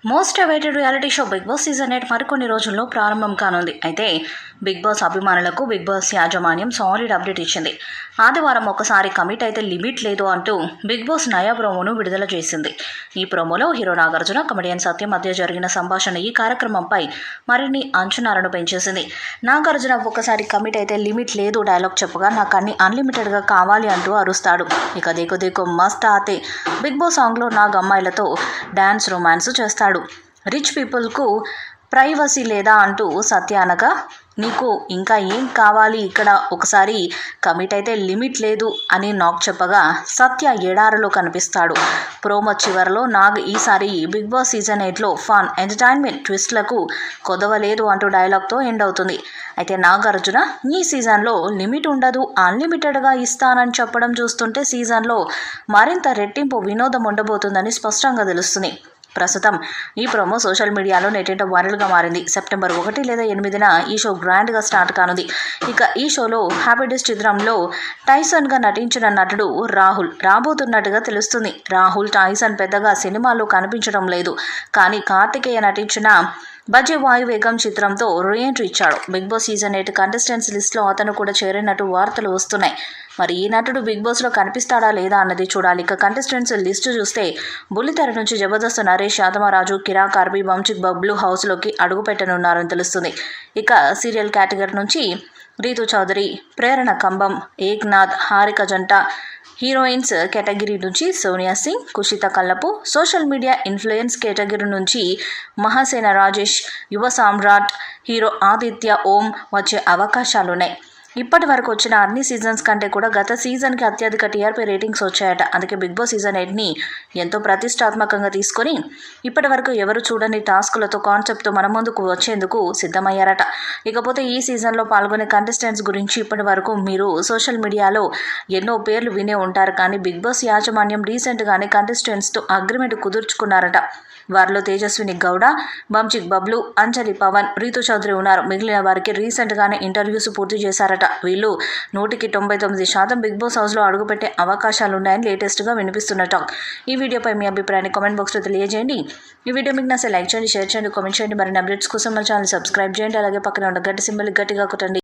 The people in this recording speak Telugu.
Most awaited reality show Bigg Boss season 8 మరికొన్ని రోజుల్లో ప్రారంభం కానుంది. అయితే బిగ్ బాస్ అభిమానులకు బిగ్ బాస్ యాజమాన్యం సాలిడ్ అప్డేట్ ఇచ్చింది. ఆదివారం ఒకసారి కమిట్ అయితే లిమిట్ లేదు అంటూ బిగ్ బాస్ నయా ప్రోమోను విడుదల చేసింది. ఈ ప్రోమోలో హీరో నాగార్జున, కమెడియన్ సత్య మధ్య జరిగిన సంభాషణ ఈ కార్యక్రమంపై మరిన్ని అంచనాలను పెంచేసింది. నాగార్జున ఒకసారి కమిట్ అయితే లిమిట్ లేదు డైలాగ్ చెప్పగా నాకు అన్ని అన్లిమిటెడ్గా కావాలి అంటూ అరుస్తాడు. ఇక దేకో దేకో మస్త్ ఆతే బిగ్ బాస్ సాంగ్లో నాగ్ అమ్మాయిలతో డ్యాన్స్ రొమాన్స్ చేస్తాడు. రిచ్ పీపుల్కు ప్రైవసీ లేదా అంటూ సత్య అనగా నీకు ఇంకా ఏం కావాలి, ఇక్కడ ఒకసారి కమిట్ అయితే లిమిట్ లేదు అని నాగ్ చెప్పగా సత్య ఎడారిలో కనిపిస్తాడు. ప్రోమో చివరిలో నాగ్ ఈసారి బిగ్ బాస్ సీజన్ 8లో ఫన్, ఎంటర్టైన్మెంట్, ట్విస్ట్లకు కొదవలేదు అంటూ డైలాగ్తో ఎండ్ అవుతుంది. అయితే నాగార్జున ఈ సీజన్లో లిమిట్ ఉండదు, అన్లిమిటెడ్గా ఇస్తానని చెప్పడం చూస్తుంటే సీజన్లో మరింత రెట్టింపు వినోదం ఉండబోతుందని స్పష్టంగా తెలుస్తుంది. ప్రస్తుతం ఈ ప్రోమో సోషల్ మీడియాలో నెట్టింట వైరల్గా మారింది. సెప్టెంబర్ 1 లేదా 8న ఈ షో గ్రాండ్గా స్టార్ట్ కానుంది. ఇక ఈ షోలో హ్యాపీ డేస్ చిత్రంలో టైసన్గా నటించిన నటుడు రాహుల్ రాబోతున్నట్టుగా తెలుస్తుంది. రాహుల్ టైసన్ పెద్దగా సినిమాల్లో కనిపించడం లేదు, కానీ కార్తికేయ నటించిన బజ్జీ వాయువేగం చిత్రంతో రీఎంట్రీ ఇచ్చాడు. బిగ్ బాస్ సీజన్ 8 కంటెస్టెంట్స్ లిస్ట్లో అతను కూడా చేరినట్టు వార్తలు వస్తున్నాయి. మరి ఈ నటుడు బిగ్ బాస్లో కనిపిస్తాడా లేదా అన్నది చూడాలి. ఇక కంటెస్టెంట్స్ లిస్టు చూస్తే బుల్లితెర నుంచి జబర్దస్త్ నరేష్, యాదమరాజు, కిరాక్, ఆర్బీ, వంశీక్ బబ్లు హౌస్లోకి అడుగు పెట్టనున్నారని తెలుస్తుంది. ఇక సీరియల్ కేటగిరీ నుంచి రీతు చౌదరి, ప్రేరణ కంబం, ఏక్నాథ్, హారిక జంట, హీరోయిన్స్ కేటగిరీ నుంచి Sonia Singh, Kushitha Kallapu, social media influence category నుంచి మహాసేన రాజేష్, యువ సామ్రాట్ హీరో ఆదిత్య ఓం వచ్చే అవకాశాలున్నాయి. ఇప్పటి వరకు వచ్చిన అన్ని సీజన్స్ కంటే కూడా గత సీజన్కి అత్యధిక టీఆర్పీ రేటింగ్స్ వచ్చాయట. అందుకే బిగ్ బాస్ సీజన్ 8ని ఎంతో ప్రతిష్టాత్మకంగా తీసుకొని ఇప్పటి వరకు ఎవరు చూడని టాస్కులతో, కాన్సెప్ట్తో మన ముందుకు వచ్చేందుకు సిద్ధమయ్యారట. ఇకపోతే ఈ సీజన్లో పాల్గొనే కంటెస్టెంట్స్ గురించి ఇప్పటి వరకు మీరు సోషల్ మీడియాలో ఎన్నో పేర్లు వినే ఉంటారు. కానీ బిగ్ బాస్ యాజమాన్యం రీసెంట్గానే కంటెస్టెంట్స్తో అగ్రిమెంట్ కుదుర్చుకున్నారట. వారిలో తేజస్విని గౌడ, వంశీక్ బబ్లు, అంజలి పవన్, రీతు చౌదరి ఉన్నారు. మిగిలిన వారికి రీసెంట్గానే ఇంటర్వ్యూస్ పూర్తి చేశారట. వీళ్ళు 99% బిగ్ బాస్ హౌస్లో అడుగుపెట్టే అవకాశాలున్నాయని లేటెస్ట్గా వినిపిస్తున్న టాక్. ఈ వీడియోపై మీ అభిప్రాయాన్ని కామెంట్ బాక్స్లో తెలియజేయండి. ఈ వీడియో మీకు నచ్చితే లైక్ చేయండి, షేర్ చేయండి, కామెంట్ చేయండి. మరిన్ని అప్డేట్స్ కోసం మన ఛానల్ సబ్స్క్రైబ్ చేయండి. అలాగే పక్కన ఉన్న గంట సింబల్ గట్టిగా కొట్టండి.